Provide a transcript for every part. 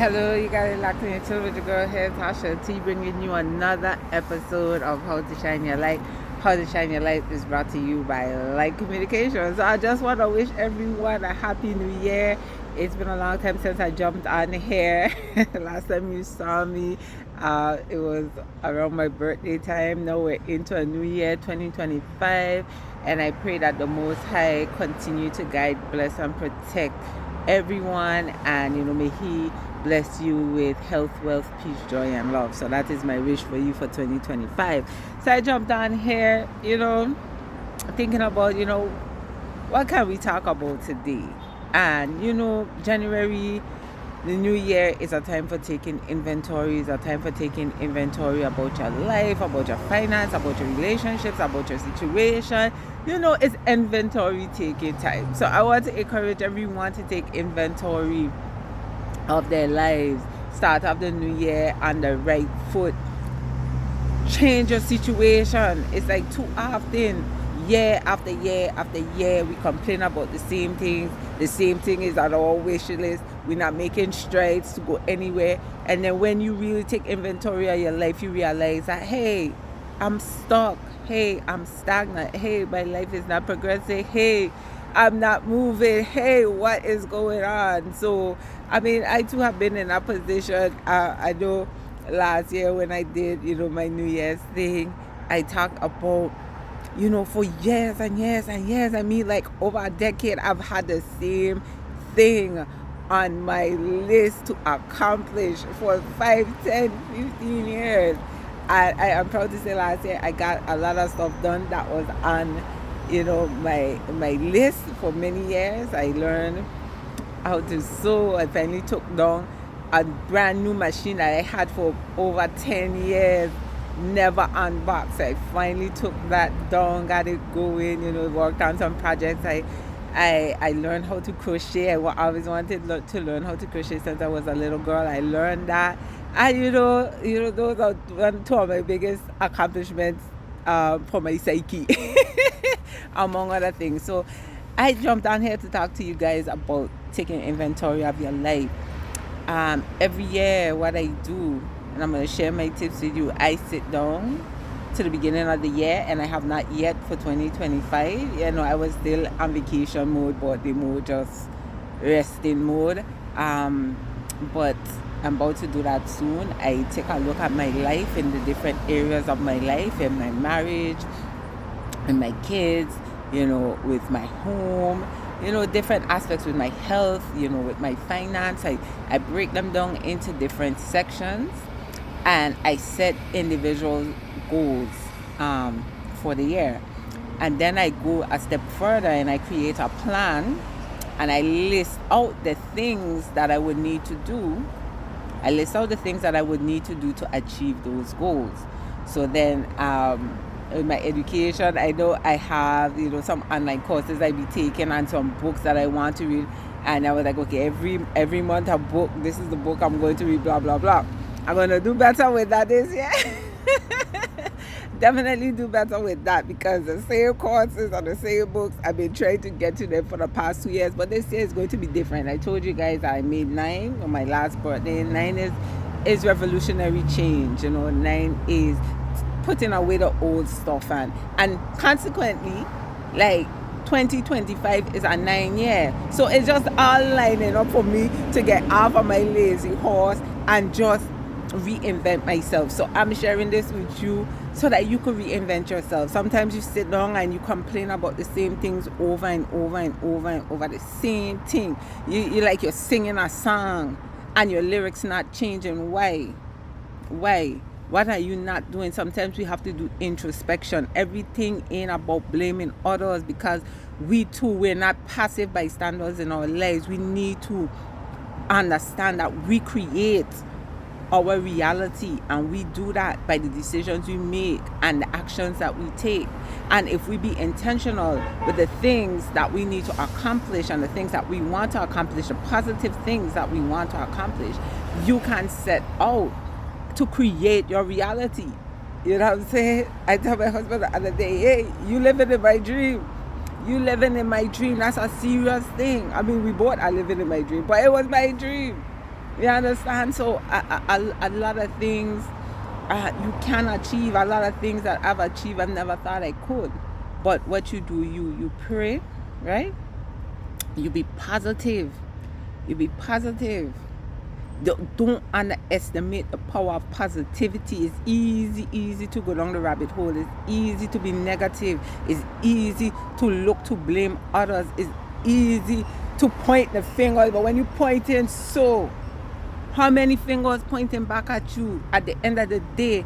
Hello, you got it locked in your with your girl here, Tasha T, bringing you another episode of How to Shine Your Light. How to Shine Your Light is brought to you by Light Communications. So I just want to wish everyone a happy new year. It's been a long time since I jumped on here. Last time you saw me, it was around my birthday time. Now we're into a new year, 2025, and I pray that the Most High continue to guide, bless, and protect everyone, and may He bless you with health, wealth, peace, joy, and love. So that is my wish for you for 2025. So I jumped on here, thinking about what can we talk about today. And January, the new year, is a time for taking inventory. It's a time for taking inventory about your life, about your finance, about your relationships, about your situation. It's inventory taking time. So I want to encourage everyone to take inventory of their lives. Start off the new year on the right foot. Change your situation. It's like too often, year after year after year, we complain about the same things. The same thing is on our wish list. We're not making strides to go anywhere. And then when you really take inventory of your life, you realize that, hey, I'm stuck. Hey, I'm stagnant. Hey, my life is not progressing. Hey, I'm not moving. Hey, what is going on? So, I too have been in that position. I know last year when I did, my New Year's thing, I talked about, for years and years and years, like over a decade, I've had the same thing on my list to accomplish for 5, 10, 15 years. I am proud to say last year I got a lot of stuff done that was on, my list for many years. I learned how to sew. I finally took down a brand new machine that I had for over 10 years, never unboxed. I finally took that down, got it going, worked on some projects. I learned how to crochet. I always wanted to learn how to crochet since I was a little girl. I learned that. And those are two of my biggest accomplishments for my psyche, among other things. So I jumped on here to talk to you guys about taking inventory of your life. Every year, what I do, and I'm going to share my tips with you, I sit down to the beginning of the year, and I have not yet for 2025. I was still on vacation mode, birthday mode, just resting mode. But I'm about to do that soon. I take a look at my life in the different areas of my life, in my marriage, in my kids, with my home, different aspects with my health, with my finance. I break them down into different sections, and I set individual goals for the year. And then I go a step further and I create a plan, and I list out the things that I would need to do. I list out the things that I would need to do to achieve those goals. So then in my education, I know I have, some online courses I be taking and some books that I want to read. And I was like, okay, every month a book, this is the book I'm going to read, blah, blah, blah. I'm going to do better with that this year. Definitely do better with that, because the same courses and the same books, I've been trying to get to them for the past 2 years, but this year is going to be different. I told you guys I made 9 on my last birthday. 9 is revolutionary change. 9 is putting away the old stuff, and consequently, like 2025 is a 9 year. So it's just all lining up for me to get off of my lazy horse and just reinvent myself. So I'm sharing this with you so that you could reinvent yourself. Sometimes you sit down and you complain about the same things over and over and over and over, the same thing. You like you're singing a song and your lyrics not changing. Why? What are you not doing? Sometimes we have to do introspection. Everything ain't about blaming others, because we're not passive bystanders in our lives. We need to understand that we create our reality, and we do that by the decisions we make and the actions that we take. And if we be intentional with the things that we need to accomplish and the things that we want to accomplish, the positive things that we want to accomplish, you can set out to create your reality. You know what I'm saying? I tell my husband the other day, hey, you living in my dream. You living in my dream. That's a serious thing. We both are living in my dream, but it was my dream. You understand? So a lot of things you can achieve. A lot of things that I've achieved, I never thought I could. But what you do, you pray, right? You be positive. You be positive. Don't underestimate the power of positivity. It's easy to go down the rabbit hole. It's easy to be negative. It's easy to look to blame others. It's easy to point the finger. But when you point in, so how many fingers pointing back at you? At the end of the day,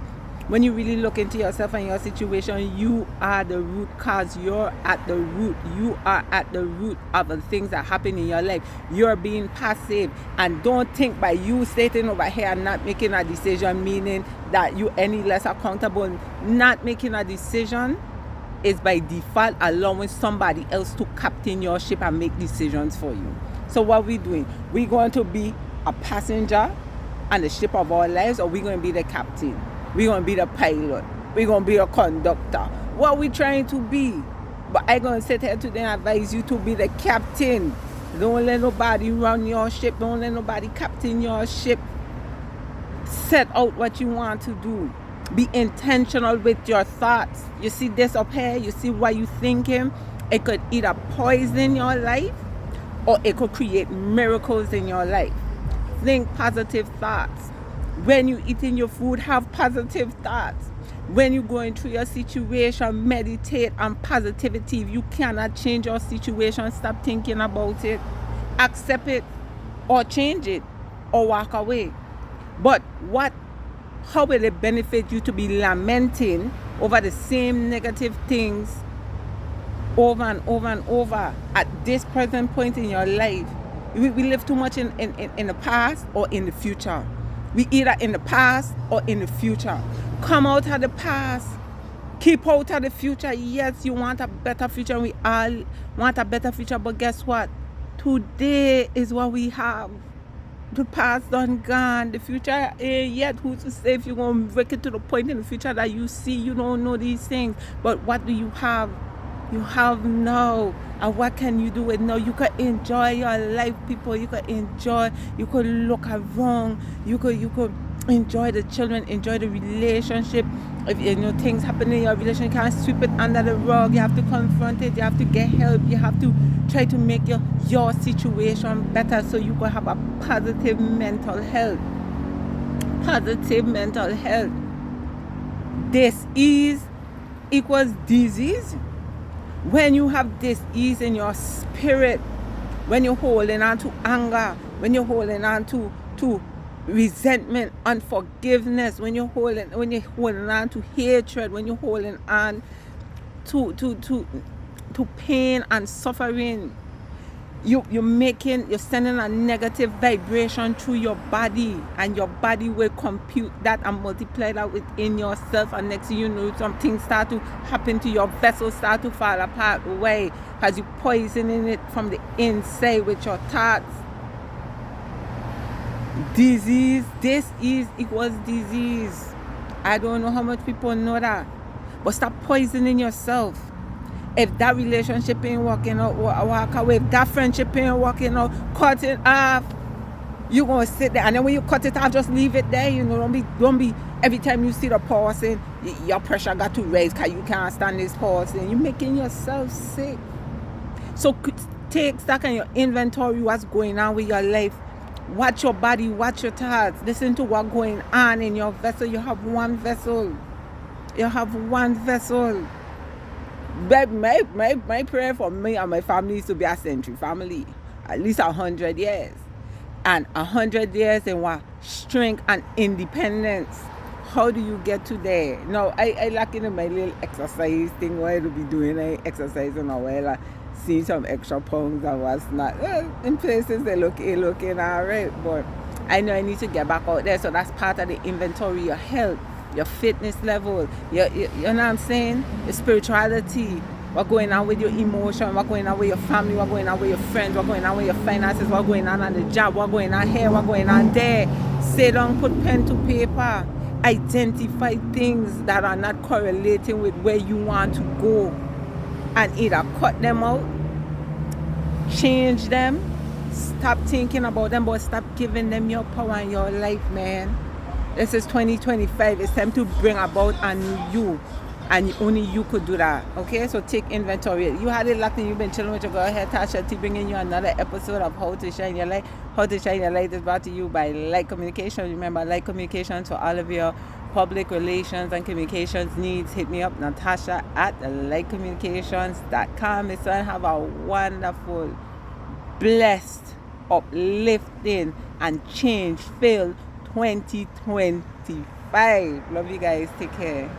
when you really look into yourself and your situation, you are the root cause. You're at the root. You are at the root of the things that happen in your life. You're being passive. And don't think by you sitting over here and not making a decision, meaning that you any less accountable. Not making a decision is by default allowing somebody else to captain your ship and make decisions for you. So what we doing? We're going to be a passenger on the ship of our lives, or we're going to be the captain? We're going to be the pilot. We're going to be a conductor. What are we trying to be? But I'm going to sit here today and advise you to be the captain. Don't let nobody run your ship. Don't let nobody captain your ship. Set out what you want to do. Be intentional with your thoughts. You see this up here? You see what you're thinking? It could either poison your life or it could create miracles in your life. Think positive thoughts. When you eating your food, have positive thoughts. When you're going through your situation, meditate on positivity. If you cannot change your situation, stop thinking about it. Accept it or change it or walk away. But how will it benefit you to be lamenting over the same negative things over and over and over at this present point in your life? We live too much in the past or in the future. We either in the past or in the future. Come out of the past. Keep out of the future. Yes, you want a better future. We all want a better future. But guess what? Today is what we have. The past done gone. The future ain't yet. Who's to say if you're going to break it to the point in the future that you see, you don't know these things. But what do you have? You have now. And what can you do with now? You can enjoy your life, people. You can enjoy. You could look around. You could enjoy the children, enjoy the relationship. If things happen in your relationship, you can't sweep it under the rug. You have to confront it. You have to get help. You have to try to make your situation better so you can have a positive mental health. Positive mental health. Dis-ease equals disease. When you have dis-ease in your spirit, when you're holding on to anger, when you're holding on to resentment, unforgiveness, when you're holding on to hatred, when you're holding on to pain and suffering, you're sending a negative vibration through your body, and your body will compute that and multiply that within yourself, and next thing you know, some things start to happen to your vessels, start to fall apart. Why? Because you're poisoning it from the inside with your thoughts. Disease, dis-ease equals disease. I don't know how much people know that, but stop poisoning yourself. If that relationship ain't working out, walk away. If that friendship ain't working out, cut it off. You're going to sit there. And then when you cut it off, just leave it there. Don't be every time you see the person, your pressure got to raise because you can't stand this person. You're making yourself sick. So take stock on your inventory, what's going on with your life. Watch your body, watch your thoughts. Listen to what's going on in your vessel. You have one vessel. You have one vessel. My prayer for me and my family is to be a century family, at least 100 years, and 100 years in what? Strength and independence. How do you get to there? Now I like in my little exercise thing where I'll be doing exercising a while, see some extra pounds and what's not. In places they looking alright, but I know I need to get back out there. So that's part of the inventory, your health, your fitness level, you know what I'm saying? Your spirituality, what's going on with your emotion, what's going on with your family, what's going on with your friends, what's going on with your finances, what's going on the job, what's going on here, what's going on there. Sit down, put pen to paper, identify things that are not correlating with where you want to go, and either cut them out, change them, Stop thinking about them, but stop giving them your power in your life, man. This is 2025. It's time to bring about a new you. And only you could do that. Okay? So take inventory. You had it locked and you've been chilling with your girl here, Tasha T, bringing you another episode of How to Shine Your Light. How to Shine Your Light is brought to you by Light Communication. Remember, Light Communication, to all of your public relations and communications needs, hit me up, Natasha at lightcommunications.com. Listen, have a wonderful, blessed, uplifting, and change filled 2025. Love you guys. Take care.